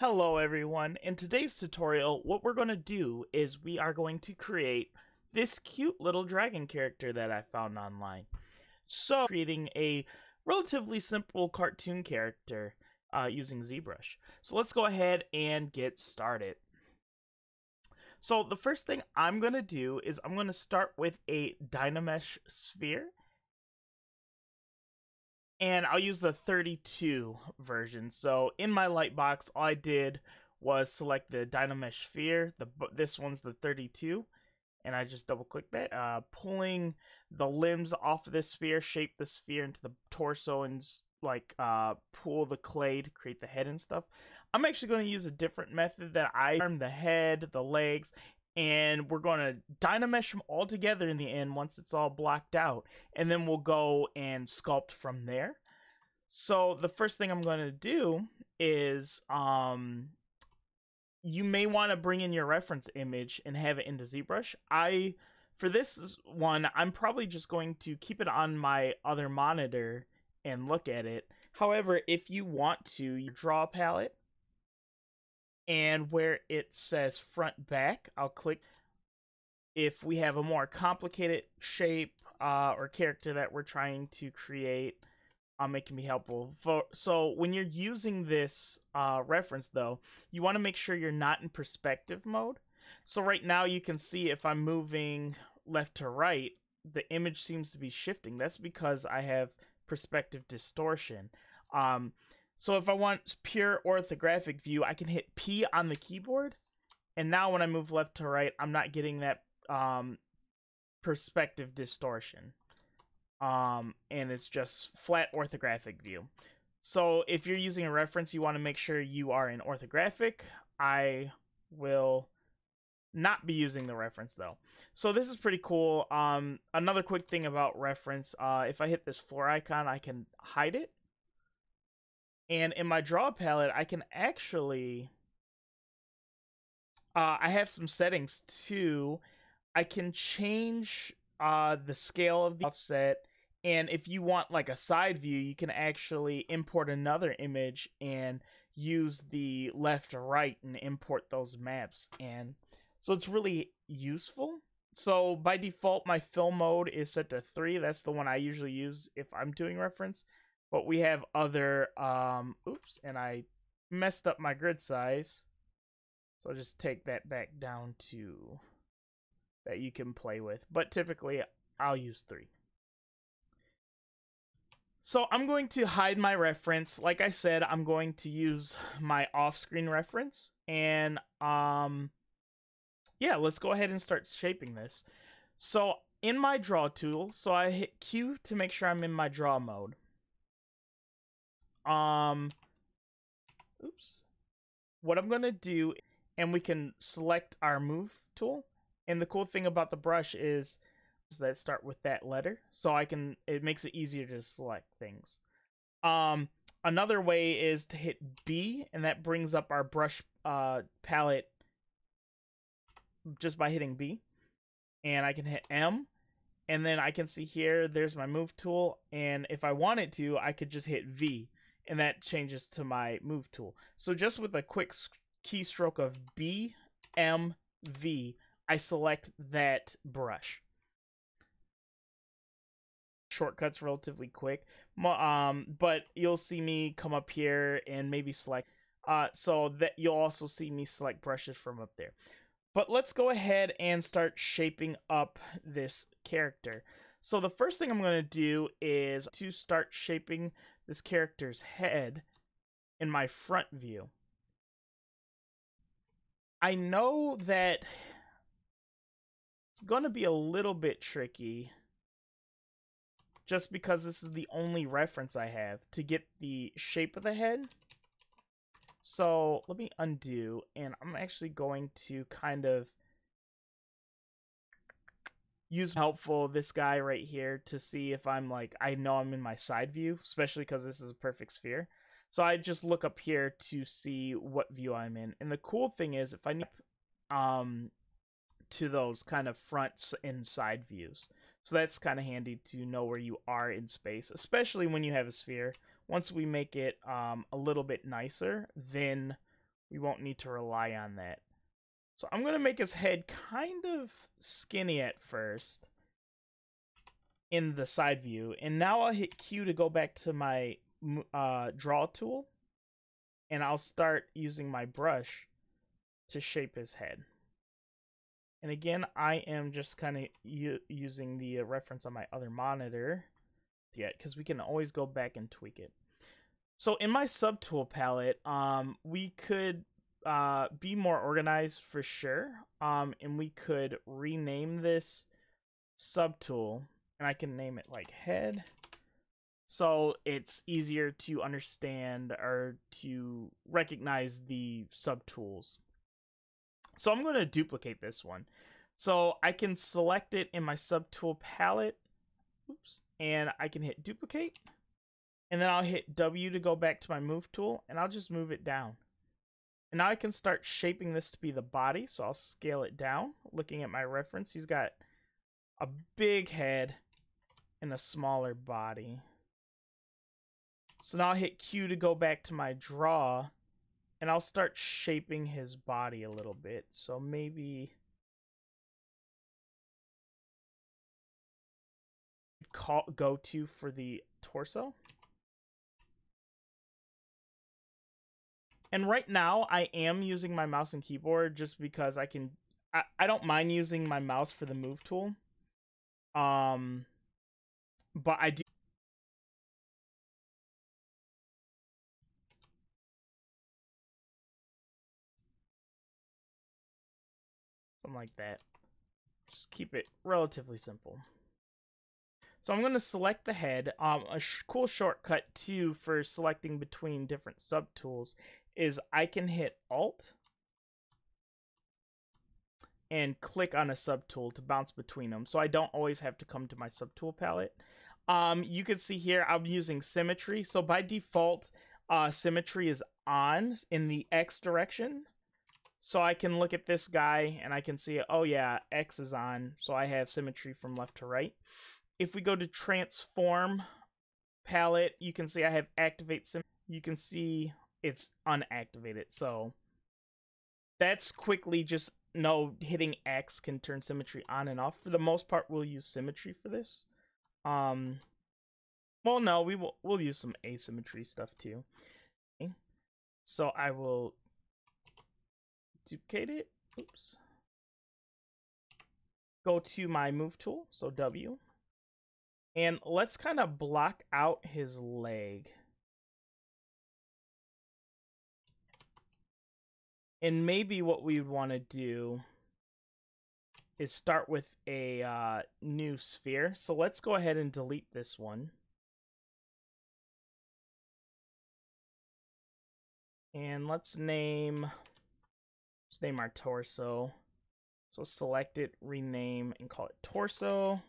Hello everyone. In today's tutorial, what we're going to do is we are going to create this cute little dragon character that I found online. So, creating a relatively simple cartoon character using ZBrush. So let's go ahead and get started. So the first thing I'm going to do is I'm going to start with a Dynamesh sphere. And I'll use the 32 version. So in my lightbox, all I did was select the Dynamesh sphere. This one's the 32, and I just double click that, pulling the limbs off of this sphere, shape the sphere into the torso, and pull the clay to create the head and stuff. I'm actually going to use a different method that I arm the head, the legs, and we're going to Dynamesh them all together in the end once it's all blocked out, and then we'll go and sculpt from there. So the first thing I'm going to do is you may want to bring in your reference image and have it into ZBrush. For this one, I'm probably just going to keep it on my other monitor and look at it. However, if you want to, you draw palette, and where it says front back, I'll click. If we have a more complicated shape or character that we're trying to create, it can be helpful. So when you're using this reference, though, you want to make sure you're not in perspective mode. So right now you can see if I'm moving left to right, the image seems to be shifting. That's because I have perspective distortion. So if I want pure orthographic view, I can hit P on the keyboard, and now when I move left to right, I'm not getting that perspective distortion. And it's just flat orthographic view. So if you're using a reference, you want to make sure you are in orthographic. I will not be using the reference though. So this is pretty cool. Another quick thing about reference, if I hit this floor icon, I can hide it. And in my draw palette, I can actually, I have some settings too. I can change the scale of the offset, and if you want like a side view, you can actually import another image and use the left to right and import those maps. And so it's really useful. So by default, my fill mode is set to 3. That's the one I usually use if I'm doing reference. But we have other, oops, and I messed up my grid size. So I'll just take that back down to that you can play with. But typically, I'll use 3. So I'm going to hide my reference. Like I said, I'm going to use my off-screen reference. And yeah, let's go ahead and start shaping this. So in my draw tool, so I hit Q to make sure I'm in my draw mode. Oops. What I'm going to do, and we can select our move tool. And the cool thing about the brush is that start with that letter, so it makes it easier to select things. Another way is to hit B, and that brings up our brush palette just by hitting B. And I can hit M, and then I can see here there's my move tool, and if I wanted to, I could just hit V, and that changes to my move tool. So just with a quick keystroke of B, M, V, I select that brush. Shortcuts relatively quick, but you'll see me come up here and maybe select, so that you'll also see me select brushes from up there. But let's go ahead and start shaping up this character. So the first thing I'm going to do is to start shaping this character's head in my front view. I know that it's going to be a little bit tricky just because this is the only reference I have to get the shape of the head. So let me undo, and I'm actually going to kind of use helpful this guy right here to see if I'm like, I know I'm in my side view, especially because this is a perfect sphere. So I just look up here to see what view I'm in. And the cool thing is if I need to those kind of front and side views. So that's kind of handy to know where you are in space, especially when you have a sphere. Once we make it a little bit nicer, then we won't need to rely on that. So I'm going to make his head kind of skinny at first in the side view. And now I'll hit Q to go back to my draw tool. And I'll start using my brush to shape his head. And again, I am just kind of using the reference on my other monitor yet, because we can always go back and tweak it. So in my subtool palette, we could be more organized for sure. And we could rename this subtool, and I can name it like head. So it's easier to understand or to recognize the subtools. So I'm going to duplicate this one. So I can select it in my subtool palette. Oops. And I can hit duplicate. And then I'll hit W to go back to my move tool. And I'll just move it down. And now I can start shaping this to be the body. So I'll scale it down. Looking at my reference, he's got a big head and a smaller body. So now I'll hit Q to go back to my draw. And I'll start shaping his body a little bit. So maybe go to for the torso. And right now I am using my mouse and keyboard just because I don't mind using my mouse for the move tool. But I do something like that. Just keep it relatively simple. So I'm going to select the head. A cool shortcut too for selecting between different subtools is I can hit Alt and click on a subtool to bounce between them. So I don't always have to come to my subtool palette. You can see here I'm using symmetry. So by default, symmetry is on in the X direction. So I can look at this guy and I can see, oh yeah, X is on. So I have symmetry from left to right. If we go to transform palette, you can see I have activate symmetry. You can see it's unactivated. So that's quickly just hitting X can turn symmetry on and off. For the most part, we'll use symmetry for this. Well, no, we'll use some asymmetry stuff too. Okay. So I will duplicate it. Oops. Go to my move tool, so W. And let's kind of block out his leg. And maybe what we would want to do is start with a new sphere. So let's go ahead and delete this one. And let's name our torso. So select it, rename, and call it torso.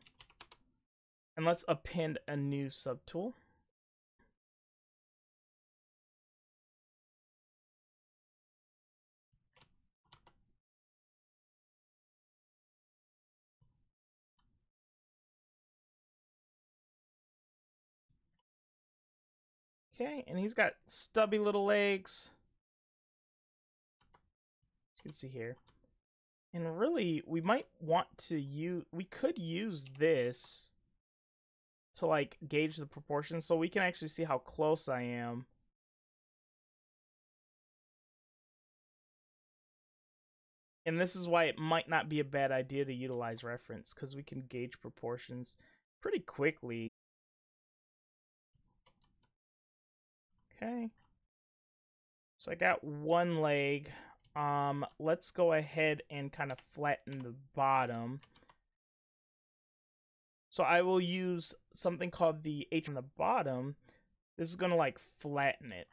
And let's append a new subtool. Okay, and he's got stubby little legs. You can see here. And really, we might want to we could use this to like gauge the proportions so we can actually see how close I am. And this is why it might not be a bad idea to utilize reference, because we can gauge proportions pretty quickly. Okay. So I got one leg. Let's go ahead and kind of flatten the bottom. So I will use something called the H on the bottom. This is going to like flatten it.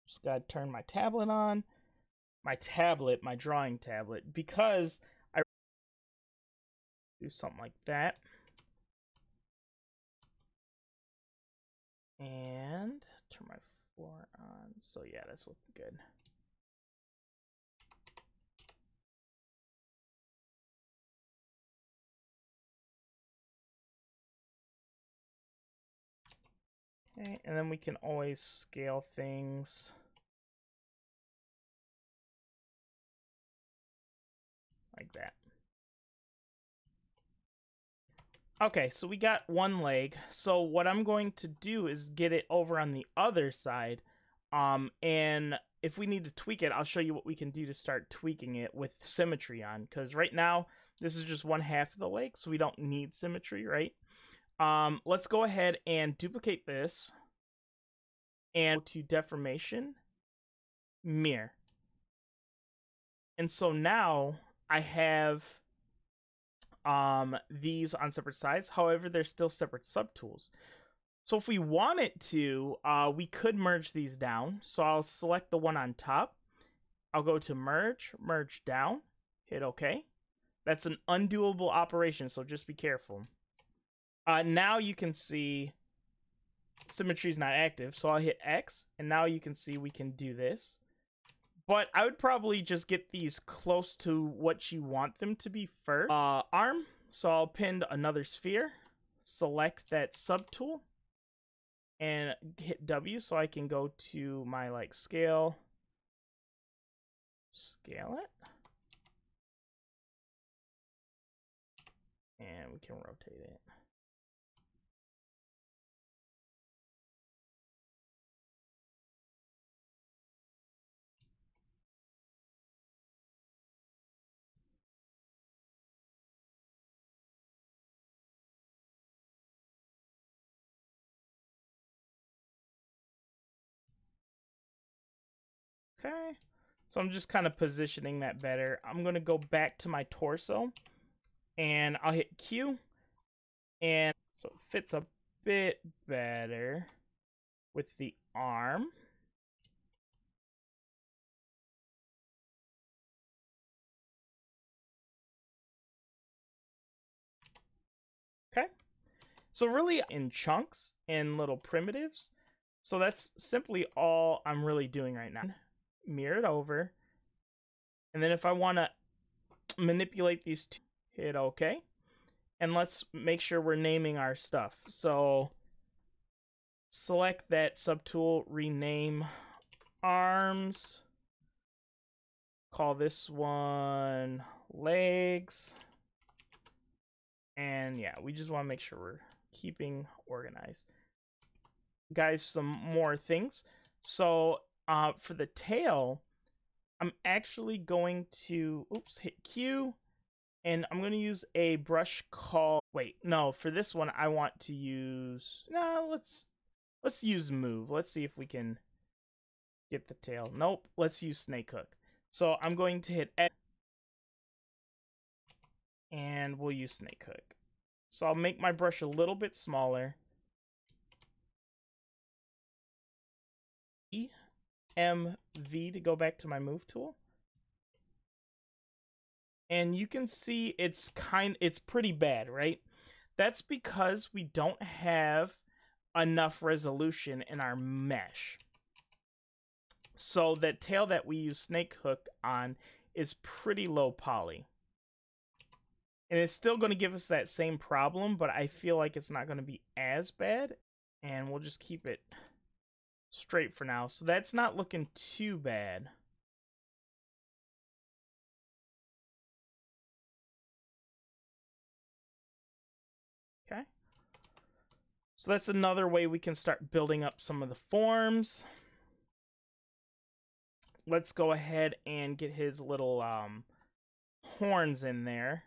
Just got to turn my tablet on. My drawing tablet, because I do something like that. And turn my floor on. So yeah, that's looking good. Okay, and then we can always scale things. like that. Okay, so we got one leg. So what I'm going to do is get it over on the other side. And if we need to tweak it, I'll show you what we can do to start tweaking it with symmetry on. Because right now, this is just one half of the leg, so we don't need symmetry, right? Let's go ahead and duplicate this. And go to deformation, mirror. And so now I have these on separate sides. However, they're still separate subtools. So if we wanted to, we could merge these down. So I'll select the one on top. I'll go to merge, merge down, hit OK. That's an undoable operation, so just be careful. Now you can see symmetry is not active, so I'll hit X, and now you can see we can do this. But I would probably just get these close to what you want them to be first. Arm, so I'll pin another sphere, select that subtool, and hit W so I can go to my scale it, and we can rotate it. Okay, so I'm just kind of positioning that better. I'm going to go back to my torso, and I'll hit Q, and so it fits a bit better with the arm. Okay, so really in chunks and little primitives. So that's simply all I'm really doing right now. Mirror it over, and then if I want to manipulate these two, hit OK. And let's make sure we're naming our stuff. So select that subtool, rename arms, call this one legs, and yeah, we just want to make sure we're keeping organized. Guys, some more things. So for the tail, I'm actually going to hit Q, and I'm going to use a brush called, wait, no, for this one I want to use, no, let's use move. Let's see if we can get the tail. Nope, let's use snake hook. So I'm going to hit X, and we'll use snake hook. So I'll make my brush a little bit smaller. MV to go back to my move tool. And you can see it's pretty bad, right? That's because we don't have enough resolution in our mesh. So that tail that we use snake hook on is pretty low poly. And it's still going to give us that same problem, but I feel like it's not going to be as bad. And we'll just keep it straight for now. So that's not looking too bad. Okay. So that's another way we can start building up some of the forms. Let's go ahead and get his little horns in there.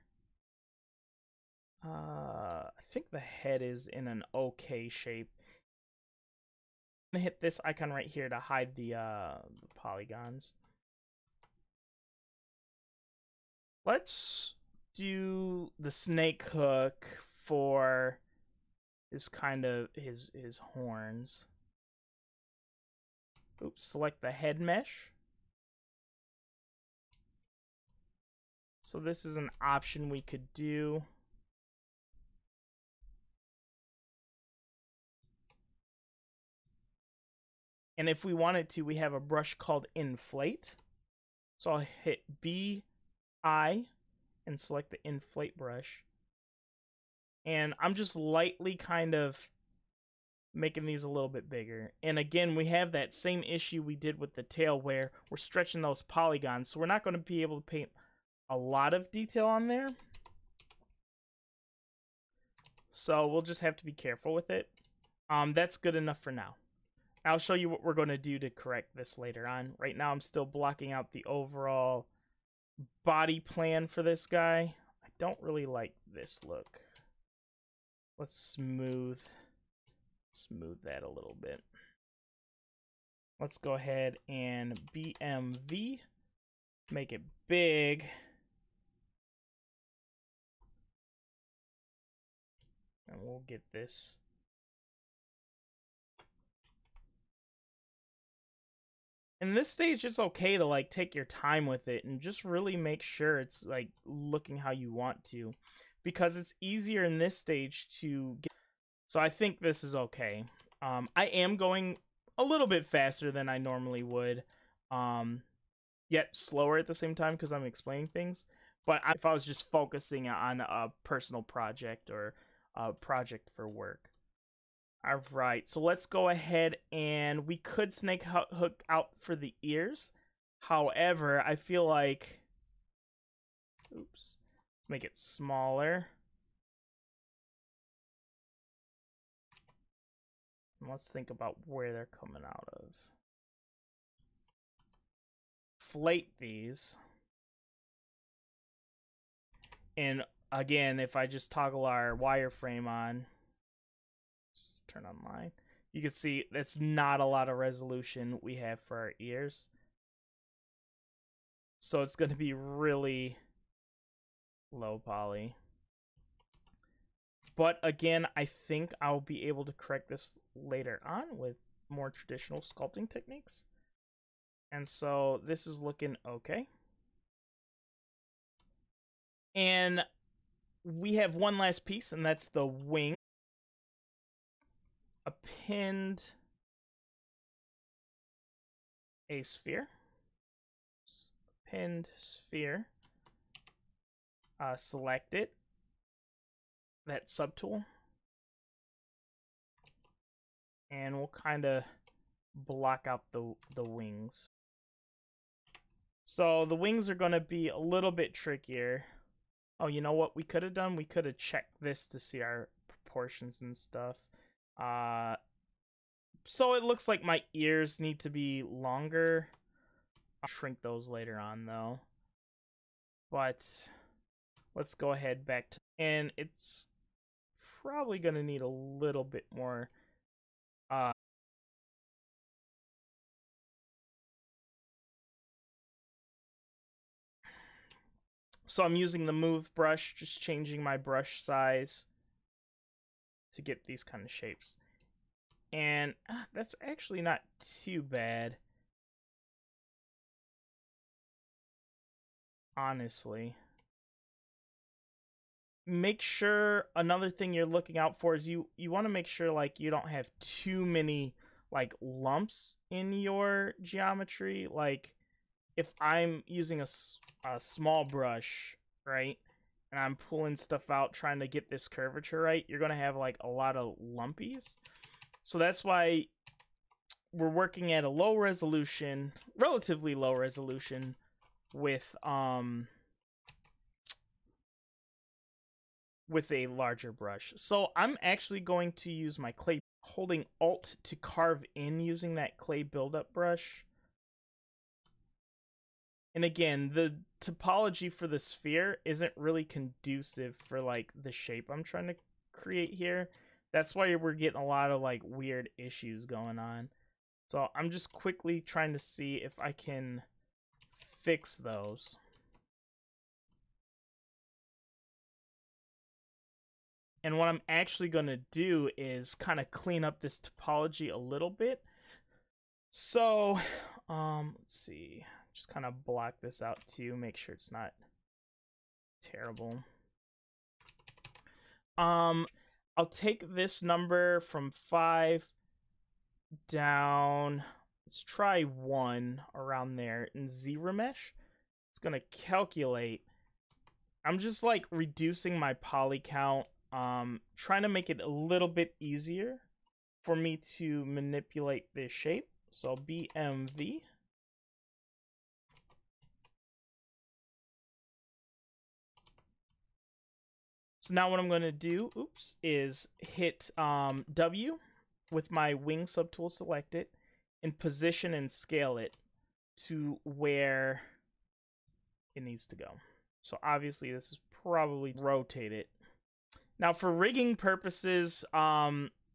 I think the head is in an okay shape. I'm gonna hit this icon right here to hide the polygons. Let's do the snake hook for his his horns. Oops, select the head mesh. So this is an option we could do. And if we wanted to, we have a brush called inflate. So I'll hit BI and select the inflate brush. And I'm just lightly kind of making these a little bit bigger. And again, we have that same issue we did with the tail where we're stretching those polygons. So we're not going to be able to paint a lot of detail on there. So we'll just have to be careful with it. That's good enough for now. I'll show you what we're going to do to correct this later on. Right now I'm still blocking out the overall body plan for this guy. I don't really like this look. Let's smooth that a little bit. Let's go ahead and BMV, make it big. And we'll get this. In this stage, it's okay to like take your time with it and just really make sure it's like looking how you want to, because it's easier in this stage to get. So I think this is okay. I am going a little bit faster than I normally would, yet slower at the same time because I'm explaining things. But if I was just focusing on a personal project or a project for work. All right, so let's go ahead and we could snake hook out for the ears. However, I feel like, oops, make it smaller. And let's think about where they're coming out of. Inflate these. And again, if I just toggle our wireframe on, turn on line, you can see that's not a lot of resolution we have for our ears. So it's going to be really low poly. But again, I think I'll be able to correct this later on with more traditional sculpting techniques. And so this is looking okay. And we have one last piece, and that's the wing. Append a sphere. Append sphere. Select it. That subtool. And we'll kind of block out the wings. So the wings are going to be a little bit trickier. Oh, you know what we could have done? We could have checked this to see our proportions and stuff. So it looks like my ears need to be longer. I'll shrink those later on though. But let's go ahead back to, and it's probably going to need a little bit more so I'm using the move brush, just changing my brush size to get these kind of shapes. And that's actually not too bad, honestly. Make sure, another thing you're looking out for is you want to make sure like you don't have too many like lumps in your geometry. Like if I'm using a small brush, right, and I'm pulling stuff out trying to get this curvature right, you're going to have like a lot of lumpies. So that's why we're working at a low resolution, relatively low resolution, with a larger brush. So I'm actually going to use my clay, holding Alt to carve in using that clay buildup brush. And again, the topology for the sphere isn't really conducive for like the shape I'm trying to create here. That's why we're getting a lot of like weird issues going on. So I'm just quickly trying to see if I can fix those. And what I'm actually going to do is kind of clean up this topology a little bit. So, let's see. Just kind of block this out too, make sure it's not terrible. I'll take this number from 5 down. Let's try 1 around there in ZRemesh. It's going to calculate. I'm just like reducing my poly count, trying to make it a little bit easier for me to manipulate this shape. So BMV. So now what I'm going to do, is hit W with my wing subtool selected and position and scale it to where it needs to go. So obviously this is probably rotate it. Now for rigging purposes,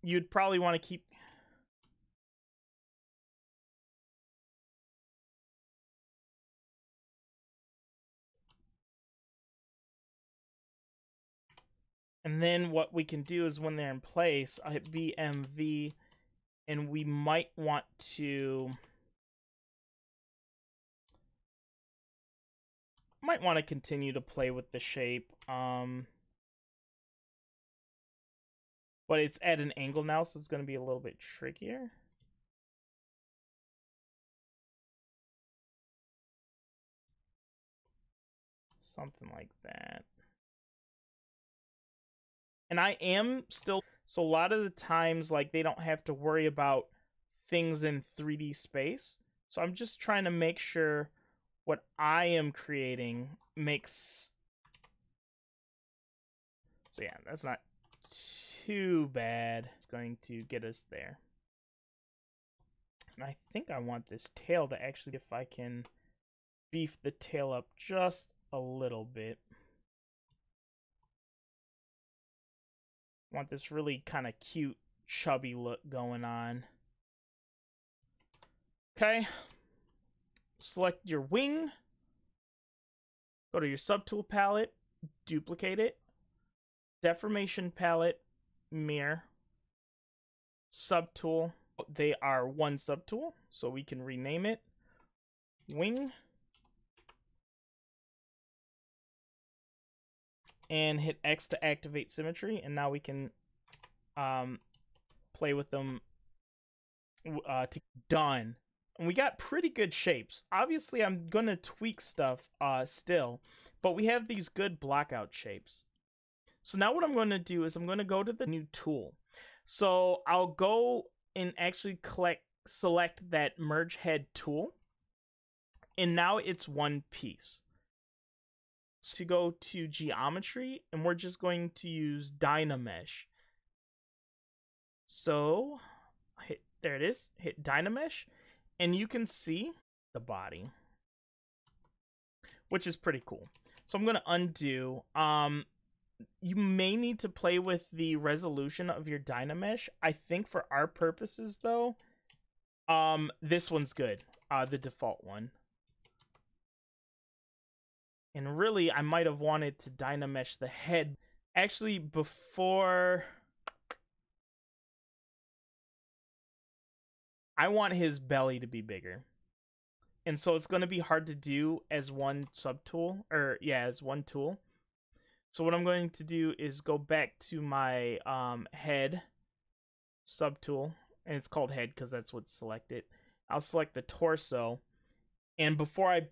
you'd probably want to keep... And then what we can do is when they're in place, I'll hit BMV, and we might want to... continue to play with the shape. But it's at an angle now, so it's going to be a little bit trickier. Something like that. And I am still... So a lot of the times, like, they don't have to worry about things in 3D space. So I'm just trying to make sure what I am creating makes... So yeah, that's not too bad. It's going to get us there. And I think I want this tail to actually, if I can beef the tail up just a little bit. I want this really kind of cute, chubby look going on. Okay. Select your wing. Go to your subtool palette. Duplicate it. Deformation palette. Mirror. Subtool. They are one subtool, so we can rename it. Wing. And hit X to activate symmetry, and now we can play with them. Done. And we got pretty good shapes. Obviously, I'm going to tweak stuff still, but we have these good blockout shapes. So now what I'm going to do is I'm going to go to the new tool. So I'll go and actually select that merge head tool, and now it's one piece. To go to geometry, and we're just going to use Dynamesh. So there it is, hit Dynamesh, and you can see the body, which is pretty cool. So I'm going to undo. You may need to play with the resolution of your Dynamesh. I think for our purposes though, this one's good, the default one. And really, I might have wanted to Dynamesh the head. Actually, before... I want his belly to be bigger. And so it's going to be hard to do as one subtool. Or, yeah, as one tool. So what I'm going to do is go back to my head subtool. And it's called head because that's what's selected. I'll select the torso. And before I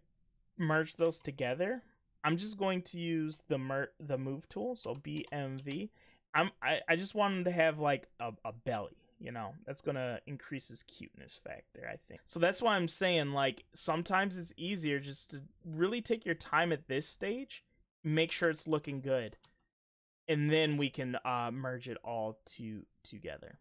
merge those together, I'm just going to use the move tool, so BMV. I just want him to have like a belly, you know. That's gonna increase his cuteness factor, I think. So that's why I'm saying, like, sometimes it's easier just to really take your time at this stage, make sure it's looking good, and then we can merge it all together.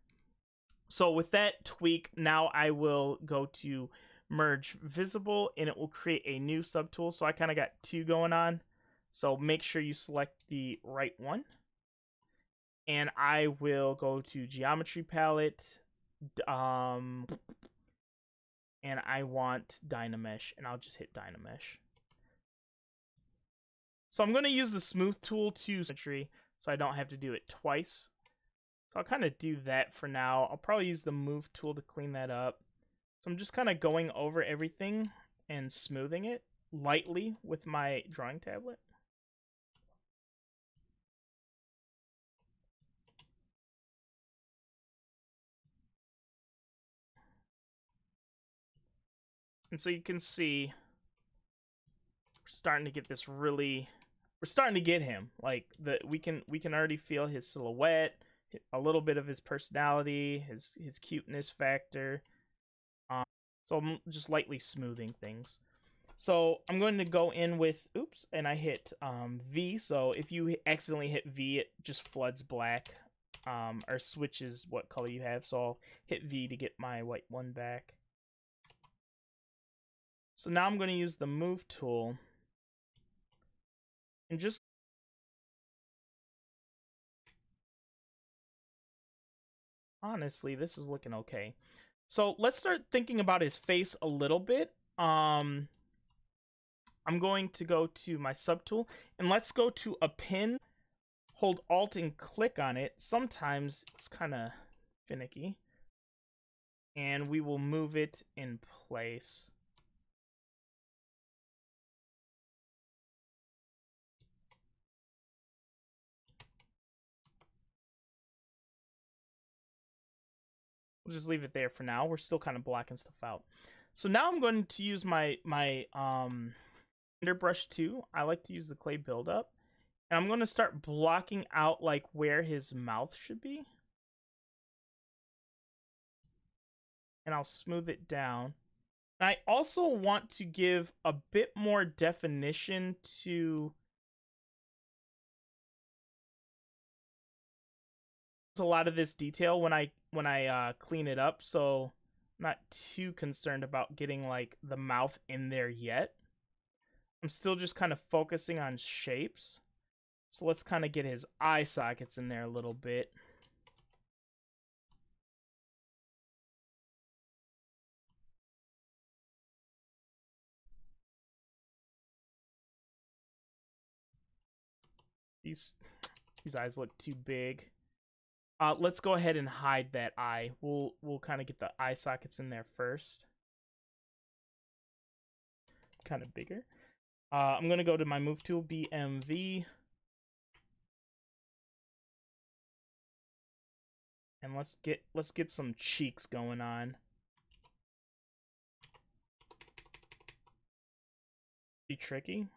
So with that tweak, now I will go to merge visible, and it will create a new subtool. So I kind of got two going on, so make sure you select the right one, and I will go to geometry palette, and I want Dynamesh, and I'll just hit Dynamesh. So I'm going to use the smooth tool to symmetry, so I don't have to do it twice. So I'll kind of do that for now. I'll probably use the move tool to clean that up. So I'm just kind of going over everything and smoothing it lightly with my drawing tablet. And so you can see we're starting to get this really... We're starting to get him. Like, we can already feel his silhouette, a little bit of his personality, his cuteness factor. So I'm just lightly smoothing things. So I'm going to go in with, oops, and I hit V. So if you accidentally hit V, it just floods black, or switches what color you have. So I'll hit V to get my white one back. So now I'm going to use the move tool and just honestly, this is looking okay. So let's start thinking about his face a little bit. I'm going to go to my subtool and let's go to a pin. Hold Alt and click on it. Sometimes it's kind of finicky. And we will move it in place. We'll just leave it there for now. We're still kind of blocking stuff out. So now I'm going to use my brush 2. I like to use the clay buildup. And I'm going to start blocking out like where his mouth should be. And I'll smooth it down. And I also want to give a bit more definition to a lot of this detail when I clean it up, so I'm not too concerned about getting like the mouth in there yet. I'm still just kind of focusing on shapes. So let's kind of get his eye sockets in there a little bit. These eyes look too big. Let's go ahead and hide that eye. We'll kind of get the eye sockets in there first. Kind of bigger. I'm gonna go to my move tool, BMV, and let's get some cheeks going on. Be tricky.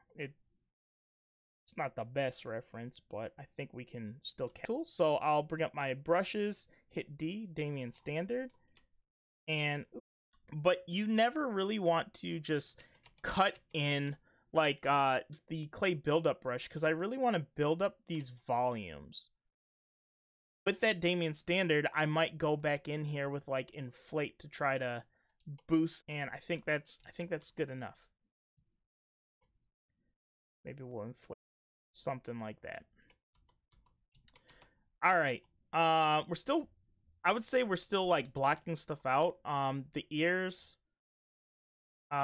It's not the best reference, but I think we can still catch. So I'll bring up my brushes, hit D, Damien Standard, and but you never really want to just cut in like the clay buildup brush, because I really want to build up these volumes. With that Damien Standard, I might go back in here with like inflate to try to boost, and I think that's good enough. Maybe we'll inflate something like that. All right. We're still, I would say we're still like blocking stuff out. The ears,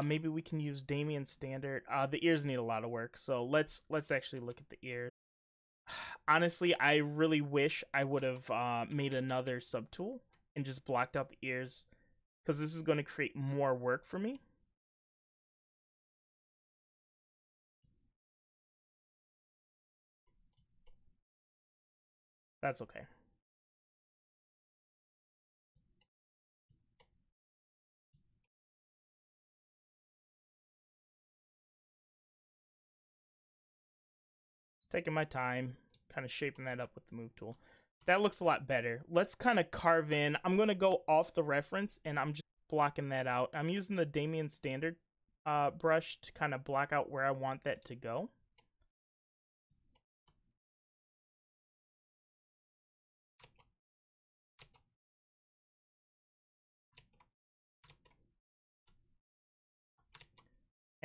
maybe we can use Damien Standard. The ears need a lot of work, so let's actually look at the ears. Honestly, I really wish I would have made another subtool and just blocked out the ears, because this is going to create more work for me. That's okay. Taking my time, kind of shaping that up with the move tool. That looks a lot better. Let's kind of carve in. I'm going to go off the reference, and I'm just blocking that out. I'm using the Damien Standard brush to kind of block out where I want that to go.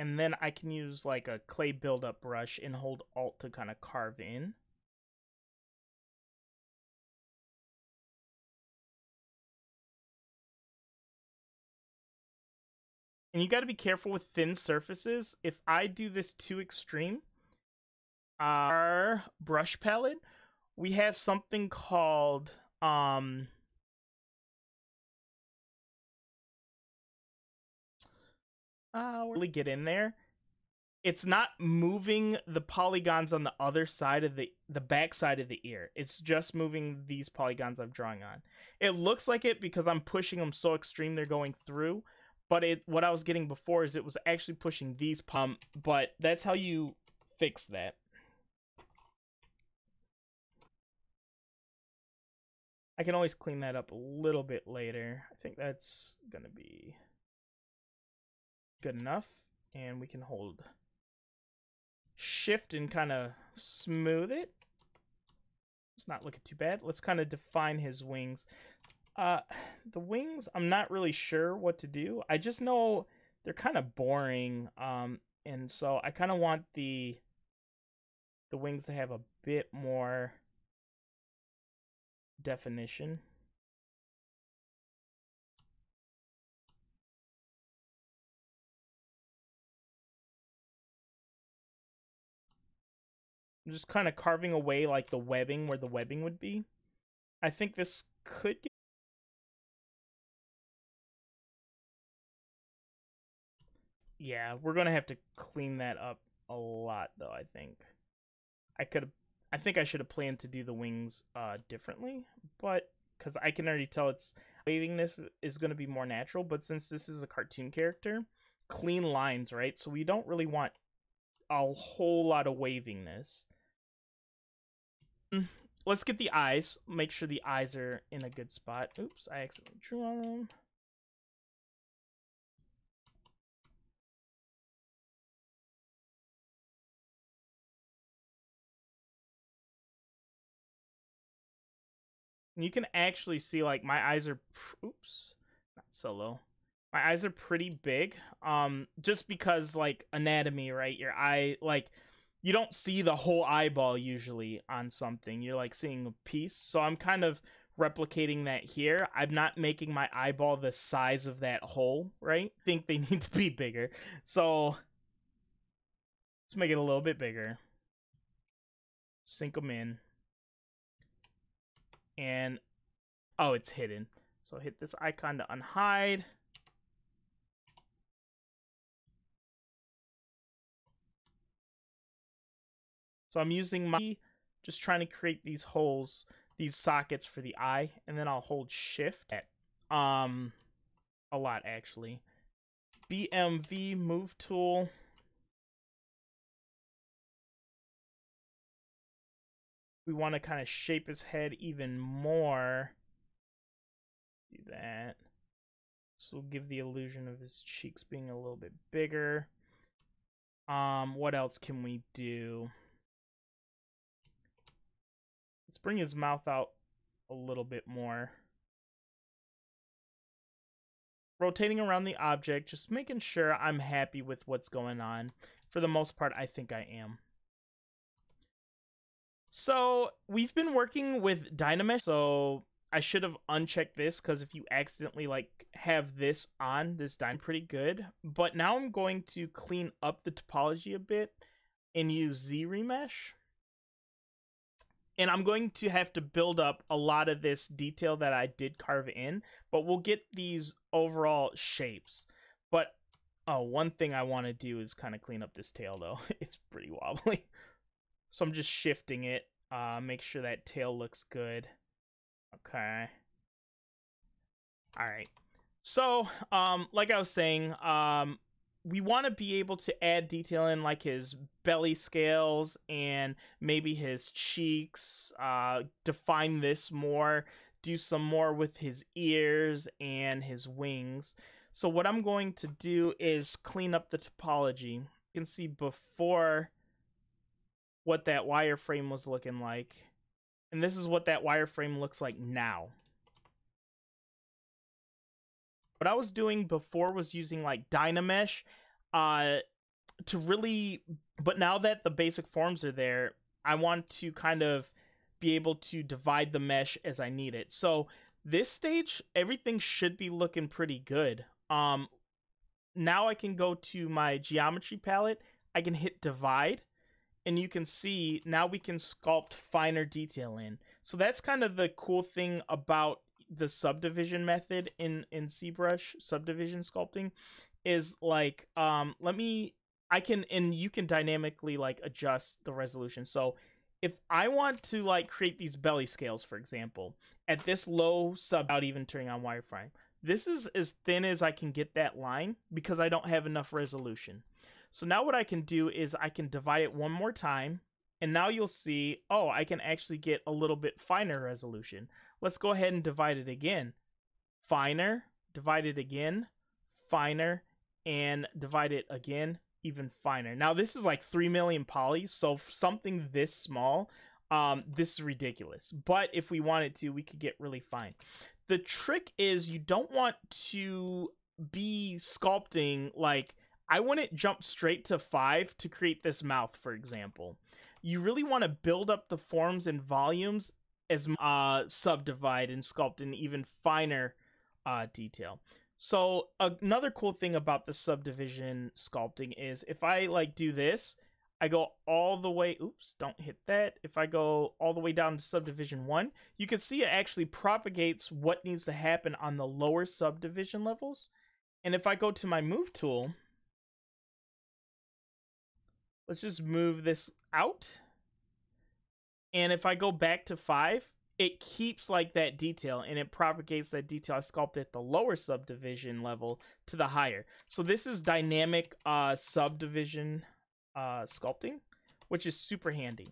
And then I can use like a clay buildup brush and hold Alt to kind of carve in. And you got to be careful with thin surfaces. If I do this too extreme, our brush palette, we have something called really get in there. It's not moving the polygons on the other side of the back side of the ear. It's just moving these polygons I'm drawing on. It looks like it because I'm pushing them so extreme they're going through, but what I was getting before is it was actually pushing these but that's how you fix that. I can always clean that up a little bit later. I think that's gonna be good enough. And we can hold shift and kind of smooth it. It's not looking too bad. Let's kind of define his wings. The wings, I'm not really sure what to do. I just know they're kind of boring. And so I kind of want the wings to have a bit more definition. I'm just kind of carving away like the webbing where the webbing would be. I think this could get... Yeah, we're gonna have to clean that up a lot though, I think. I think I should have planned to do the wings differently, but because I can already tell it's waviness is going to be more natural, but since this is a cartoon character, clean lines, right? So we don't really want a whole lot of waviness. Let's get the eyes. Make sure the eyes are in a good spot. Oops, I accidentally drew on them. And you can actually see like my eyes are oops, not so low. My eyes are pretty big. Just because like anatomy, right? Your eye, like you don't see the whole eyeball usually on something. You're like seeing a piece. So I'm kind of replicating that here. I'm not making my eyeball the size of that hole, right? I think they need to be bigger. So let's make it a little bit bigger. Sink them in. And oh, it's hidden. So hit this icon to unhide. So I'm using my, just trying to create these holes, these sockets for the eye, and then I'll hold shift at a lot actually. BMV move tool. We want to kind of shape his head even more. Do that. So we'll give the illusion of his cheeks being a little bit bigger. What else can we do? Let's bring his mouth out a little bit more. Rotating around the object, just making sure I'm happy with what's going on. For the most part, I think I am. So we've been working with Dynamesh, so I should have unchecked this because if you accidentally like have this on, this Dynamesh pretty good. But now I'm going to clean up the topology a bit and use ZRemesh. And I'm going to have to build up a lot of this detail that I did carve in, but we'll get these overall shapes. But oh, one thing I want to do is kind of clean up this tail though. It's pretty wobbly. So I'm just shifting it. Make sure that tail looks good. Okay. Alright. So, like I was saying, we want to be able to add detail in like his belly scales and maybe his cheeks, define this more, do some more with his ears and his wings. So what I'm going to do is clean up the topology. You can see before what that wireframe was looking like. And this is what that wireframe looks like now. What I was doing before was using like Dynamesh to really, but now that the basic forms are there, I want to kind of be able to divide the mesh as I need it. So this stage, everything should be looking pretty good. Now I can go to my geometry palette, I can hit divide, and you can see now we can sculpt finer detail in. So that's kind of the cool thing about the subdivision method in ZBrush subdivision sculpting is like I can, and you can dynamically like adjust the resolution. So if I want to like create these belly scales, for example, at this low sub without even turning on wireframe, this is as thin as I can get that line because I don't have enough resolution. So now what I can do is I can divide it one more time, and now you'll see, oh, I can actually get a little bit finer resolution. Let's go ahead and divide it again. Finer, divide it again, finer, and divide it again, even finer. Now this is like 3 million polys, so for something this small, this is ridiculous. But if we wanted to, we could get really fine. The trick is you don't want to be sculpting, like, I wouldn't jump straight to 5 to create this mouth, for example. You really want to build up the forms and volumes as subdivide and sculpt in even finer detail. So another cool thing about the subdivision sculpting is if I like do this, I go all the way, oops, don't hit that. If I go all the way down to subdivision 1, you can see it actually propagates what needs to happen on the lower subdivision levels. And if I go to my move tool, let's just move this out. And if I go back to 5, it keeps like that detail and it propagates that detail I sculpted at the lower subdivision level to the higher. So this is dynamic subdivision sculpting, which is super handy.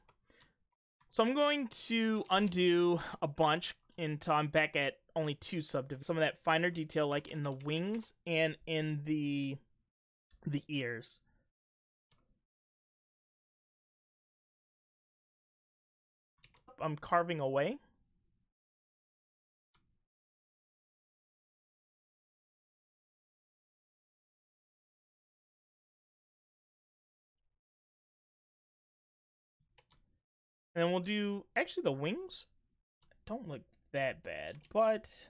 So I'm going to undo a bunch until I'm back at only 2 subdivisions. Some of that finer detail like in the wings and in the ears. I'm carving away. And then we'll do, actually the wings don't look that bad, but let's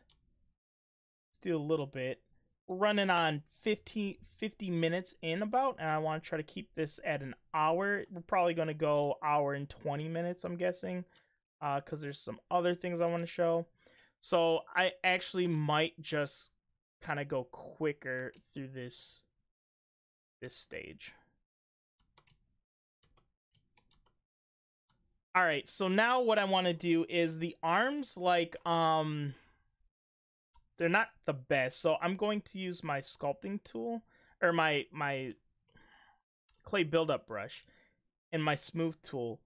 do a little bit. We're running on 50 minutes in about, and I want to try to keep this at an hour. We're probably going to go hour and 20 minutes, I'm guessing, because there's some other things I want to show. So I actually might just kind of go quicker through this stage. All right, so now what I want to do is the arms, like, they're not the best. So I'm going to use my sculpting tool, or my clay buildup brush and my smooth tool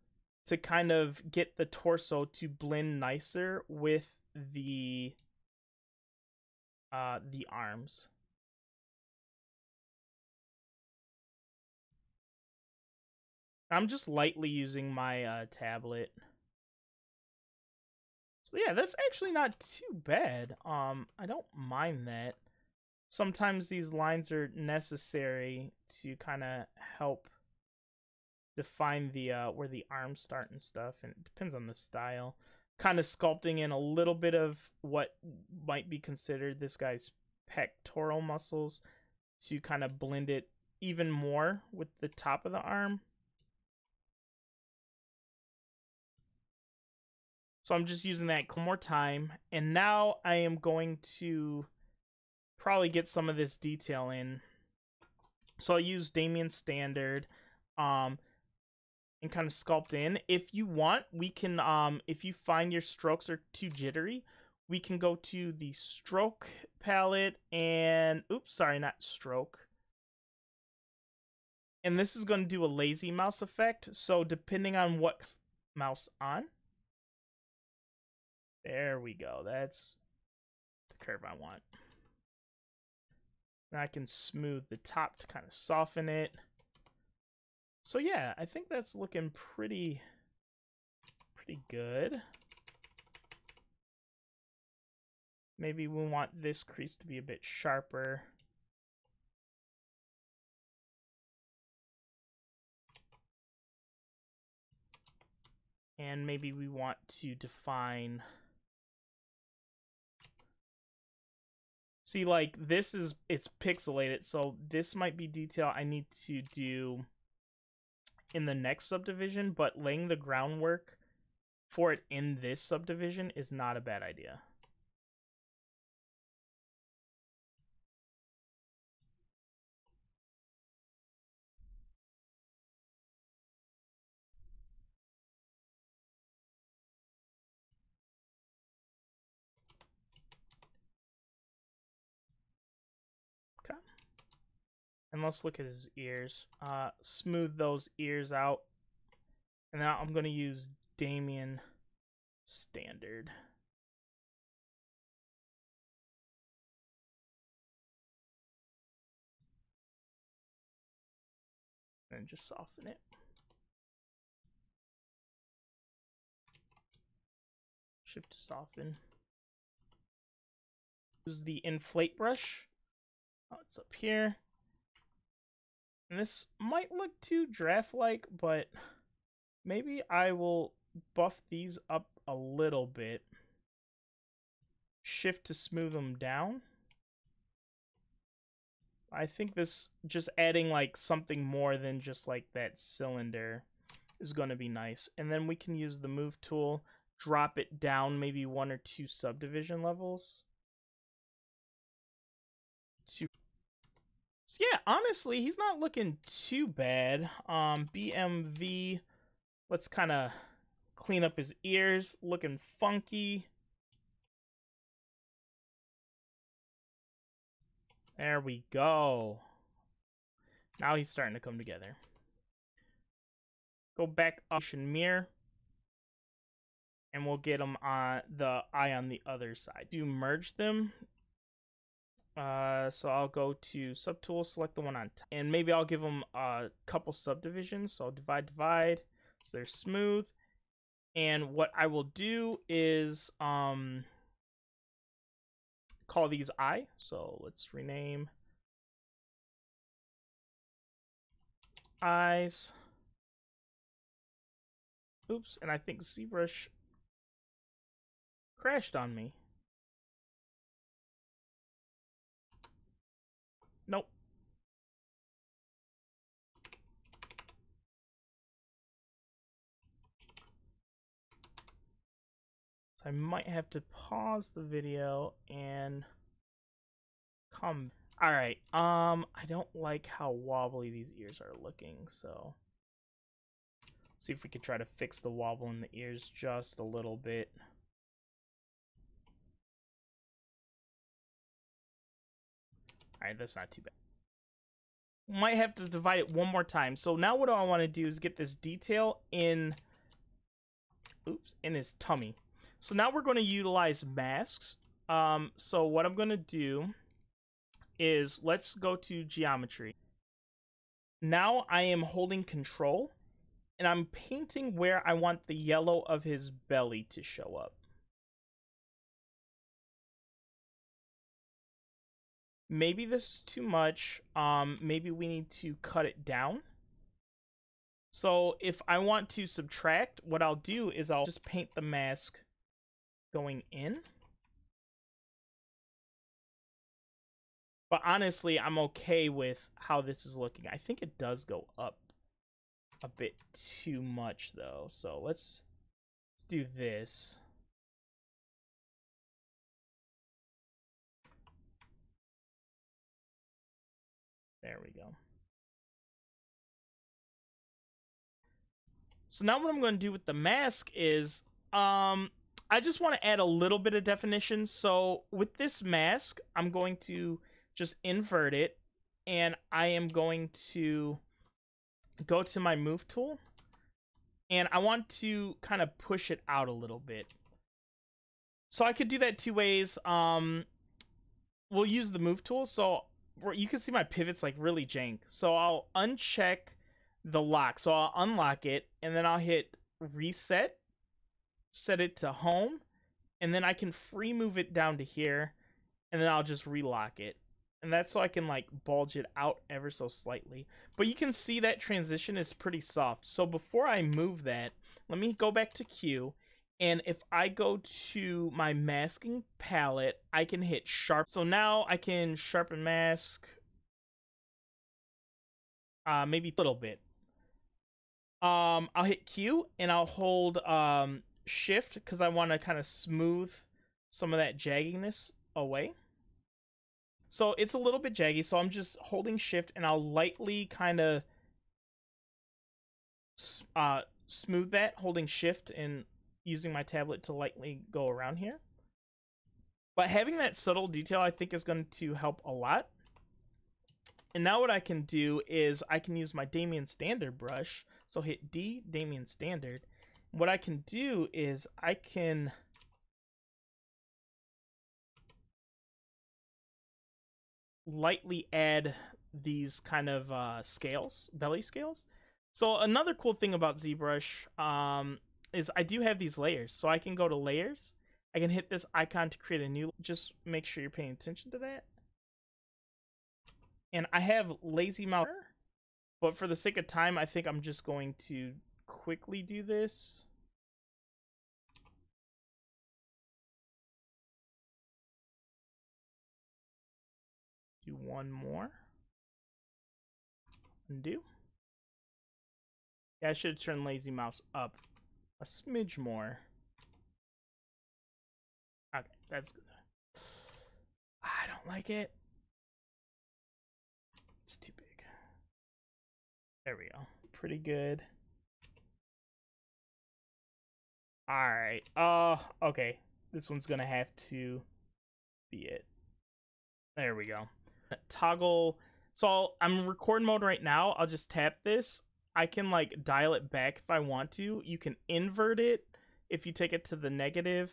to kind of get the torso to blend nicer with the arms. I'm just lightly using my tablet. So yeah, that's actually not too bad. I don't mind that. Sometimes these lines are necessary to kind of help define the where the arms start and stuff, and it depends on the style. Kind of sculpting in a little bit of what might be considered this guy's pectoral muscles to kind of blend it even more with the top of the arm. So I'm just using that one more time, and now I am going to probably get some of this detail in. So I'll use Damien Standard and kind of sculpt in. If you want, we can, if you find your strokes are too jittery, we can go to the stroke palette and, oops, sorry, not stroke. And this is going to do a lazy mouse effect. So depending on what mouse on, there we go. That's the curve I want. Now I can smooth the top to kind of soften it. So yeah, I think that's looking pretty good. Maybe we want this crease to be a bit sharper. And maybe we want to define... See, like, this is, it's pixelated, so this might be detail I need to do in the next subdivision, but laying the groundwork for it in this subdivision is not a bad idea. Okay. And let's look at his ears. Smooth those ears out. And now I'm going to use Damien Standard. and just soften it. Shift to soften. Use the inflate brush. Oh, it's up here. And this might look too draft-like, but maybe I will buff these up a little bit. Shift to smooth them down. I think this, just adding like something more than just like that cylinder is going to be nice. And then we can use the move tool, drop it down maybe 1 or 2 subdivision levels. So yeah, honestly, he's not looking too bad. BMV, let's kind of clean up his ears, looking funky. There we go. Now he's starting to come together. Go back up and mirror. And we'll get him on the eye on the other side. Do merge them. So I'll go to subtool, select the one on top. And maybe I'll give them a couple subdivisions. So I'll divide, so they're smooth. And what I will do is call these eye. So let's rename eyes. Oops, and I think ZBrush crashed on me. Nope. So I might have to pause the video and come. All right. I don't like how wobbly these ears are looking, so see if we could try to fix the wobble in the ears just a little bit. All right, that's not too bad. Might have to divide it one more time. So now what I want to do is get this detail in, in his tummy. So now we're going to utilize masks. So what I'm going to do is let's go to geometry. Now I am holding control and I'm painting where I want the yellow of his belly to show up. Maybe this is too much. Maybe we need to cut it down. So if I want to subtract, what I'll do is I'll just paint the mask going in. But honestly, I'm okay with how this is looking. I think it does go up a bit too much, though. So let's do this. There we go. So now what I'm going to do with the mask is, I just want to add a little bit of definition. So with this mask, I'm going to just invert it, and I am going to go to my move tool, and I want to kind of push it out a little bit. So I could do that 2 ways. We'll use the move tool. So you can see my pivot's like really jank. So I'll uncheck the lock. So I'll unlock it, and then I'll hit reset, set it to home, and then I can free move it down to here, and then I'll just relock it. And that's so I can like bulge it out ever so slightly. But you can see that transition is pretty soft. So before I move that, let me go back to Q. And if I go to my masking palette, I can hit sharp. So now I can sharpen mask. Maybe a little bit. I'll hit Q and I'll hold shift because I want to kind of smooth some of that jagginess away. So it's a little bit jaggy, so I'm just holding shift and I'll lightly kind of smooth that, holding shift and using my tablet to lightly go around here. But having that subtle detail I think is going to help a lot. And now what I can do is I can use my Damien Standard brush. So hit D, Damien Standard. What I can do is I can lightly add these kind of scales, belly scales. So another cool thing about ZBrush is I do have these layers. So I can go to layers. I can hit this icon to create a new. Just make sure you're paying attention to that. And I have lazy mouse, but for the sake of time, I think I'm just going to quickly do this. Do one more. Undo. Yeah, I should turn lazy mouse up a smidge more. Okay, that's good. I don't like it. It's too big. There we go. Pretty good. Alright. Okay. This one's gonna have to be it. There we go. Toggle. So I'm record mode right now. I'll just tap this. I can like dial it back if I want to. You can invert it if you take it to the negative.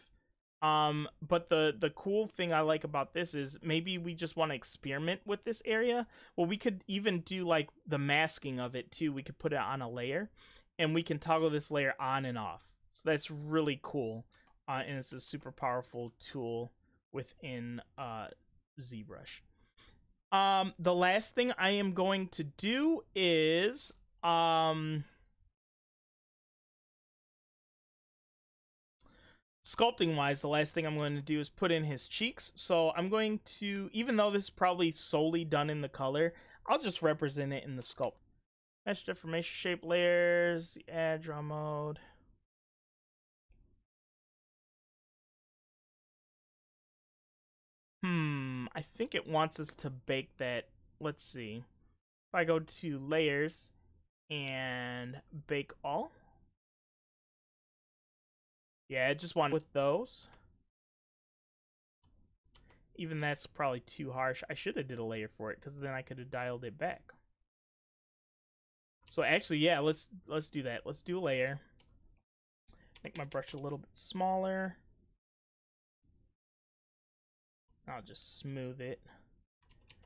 But the cool thing I like about this is maybe we just want to experiment with this area. Well, we could even do like the masking of it too. We could put it on a layer, and we can toggle this layer on and off. So that's really cool, and it's a super powerful tool within ZBrush. The last thing I am going to do is sculpting wise, the last thing I'm going to do is put in his cheeks. So I'm going to, even though this is probably solely done in the color, I'll just represent it in the sculpt. Mesh deformation shape layers, add draw mode. I think it wants us to bake that. Let's see. If I go to layers and bake all. Yeah, I just want with those. Even that's probably too harsh. I should have did a layer for it because then I could have dialed it back. So actually, yeah, let's do that. Let's do a layer. Make my brush a little bit smaller. I'll just smooth it.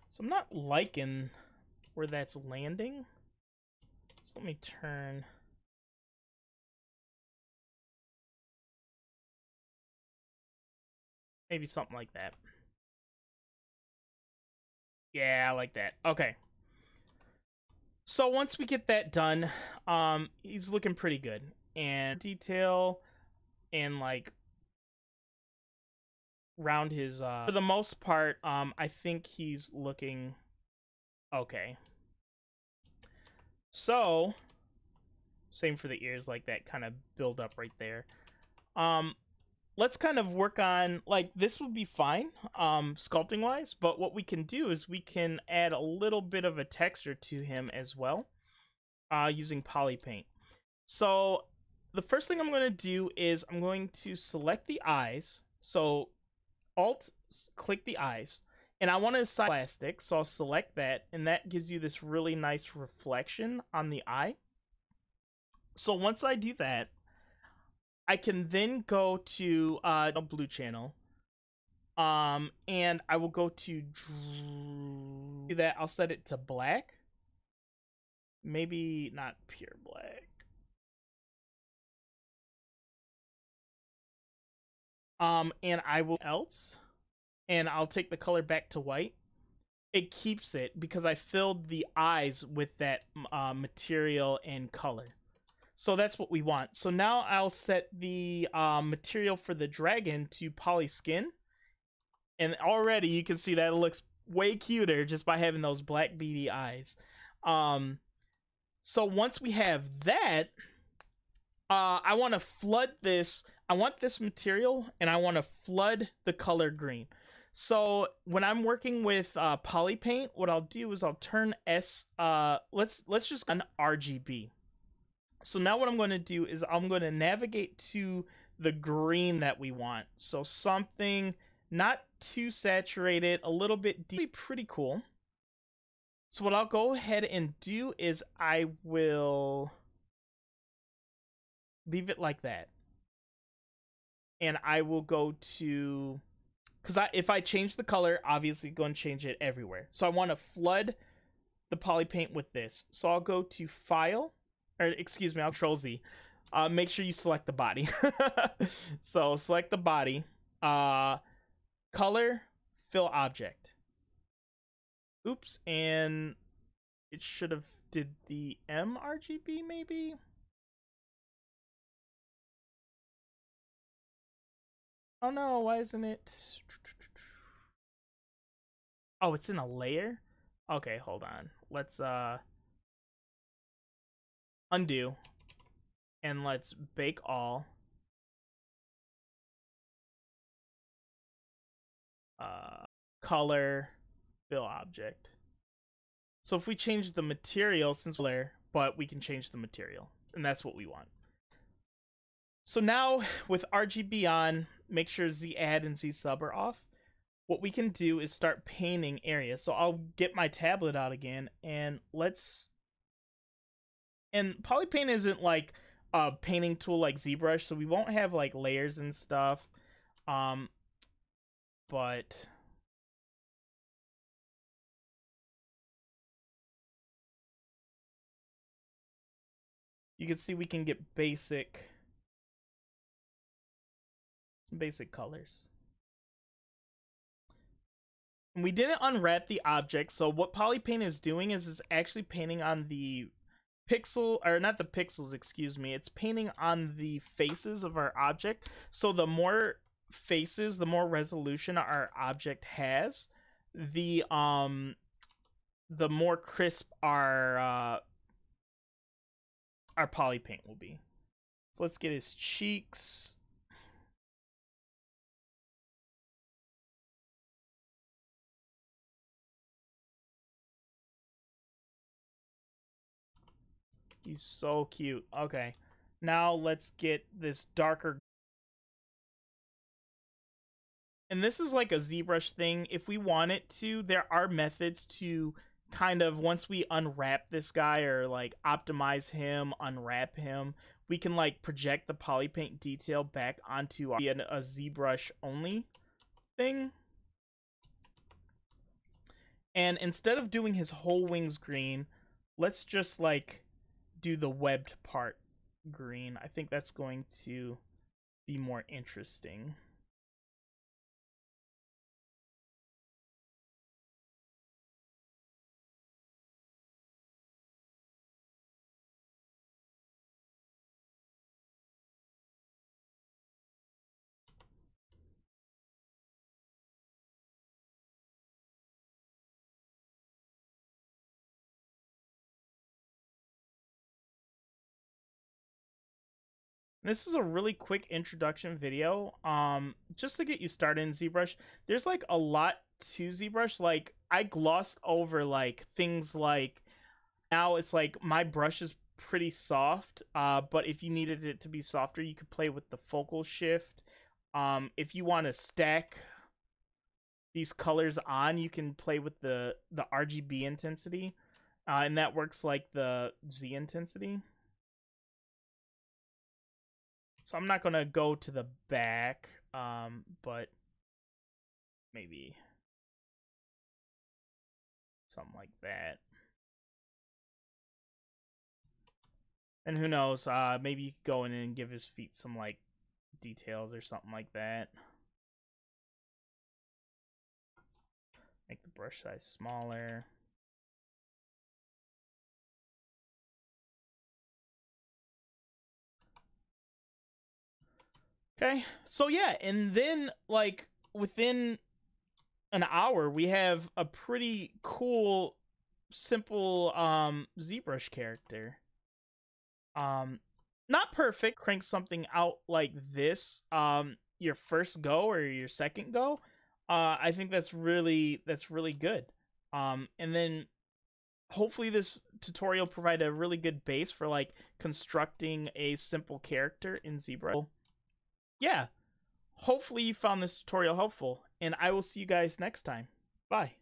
So I'm not liking where that's landing. So let me turn. Maybe something like that. Yeah, I like that. Okay. So once we get that done, he's looking pretty good. And detail and like round his for the most part, I think he's looking okay. So same for the ears, like that kind of build up right there. Let's kind of work on, like, this would be fine, sculpting wise, but what we can do is we can add a little bit of a texture to him as well, using Polypaint. So the first thing I'm going to do is I'm going to select the eyes. So Alt click the eyes, and I want to assign plastic, so I'll select that, and that gives you this really nice reflection on the eye. So once I do that, I can then go to a blue channel, and I will go to do that. I'll set it to black, maybe not pure black. And I will else, and I'll take the color back to white. It keeps it because I filled the eyes with that material and color. So that's what we want. So now I'll set the material for the dragon to poly skin. And already you can see that it looks way cuter just by having those black beady eyes. So once we have that, I want to flood this. I want this material, and I want to flood the color green. So when I'm working with Polypaint, what I'll do is I'll turn S. Let's just on RGB. So now what I'm going to do is I'm going to navigate to the green that we want. So something not too saturated, a little bit deep, pretty cool. So what I'll go ahead and do is I will leave it like that. And I will go to, because if I change the color, obviously going to change it everywhere. So I want to flood the poly paint with this. So I'll go to File, or excuse me, I'll Control Z. Make sure you select the body. So select the body. Color, fill object. Oops, and it should have did the mRGB maybe? Oh no, why isn't it? Oh, it's in a layer? Okay, hold on. Let's undo. And let's bake all. Color, fill object. So if we change the material, since we're layer, but we can change the material. And that's what we want. So now with RGB on, make sure Z add and Z sub are off. What we can do is start painting areas. So I'll get my tablet out again and let's... And Polypaint isn't like a painting tool like ZBrush, so we won't have like layers and stuff. But you can see we can get some basic colors. And we didn't unwrap the object, so what Polypaint is doing is it's actually painting on the pixel, or not the pixels, excuse me, it's painting on the faces of our object. So the more faces, the more resolution our object has, the more crisp our poly paint will be. So let's get his cheeks. He's so cute. Okay, now let's get this darker. And this is like a ZBrush thing. If we want it to, there are methods to kind of, once we unwrap this guy or like optimize him, unwrap him, we can like project the Polypaint detail back onto a ZBrush only thing. And instead of doing his whole wings green, let's just like do the webbed part green. I think that's going to be more interesting. This is a really quick introduction video, just to get you started in ZBrush. There's like a lot to ZBrush. Like I glossed over like things like, now it's like my brush is pretty soft, but if you needed it to be softer, you could play with the focal shift. If you want to stack these colors on, you can play with the RGB intensity, and that works like the Z intensity. So I'm not going to go to the back, but maybe something like that. And who knows, maybe you could go in and give his feet some like details or something like that. Make the brush size smaller. Okay, so yeah, and then like within an hour we have a pretty cool simple ZBrush character. Not perfect, crank something out like this your first go or your second go. I think that's really good. And then hopefully this tutorial provided a really good base for like constructing a simple character in ZBrush. Yeah, hopefully you found this tutorial helpful, and I will see you guys next time. Bye.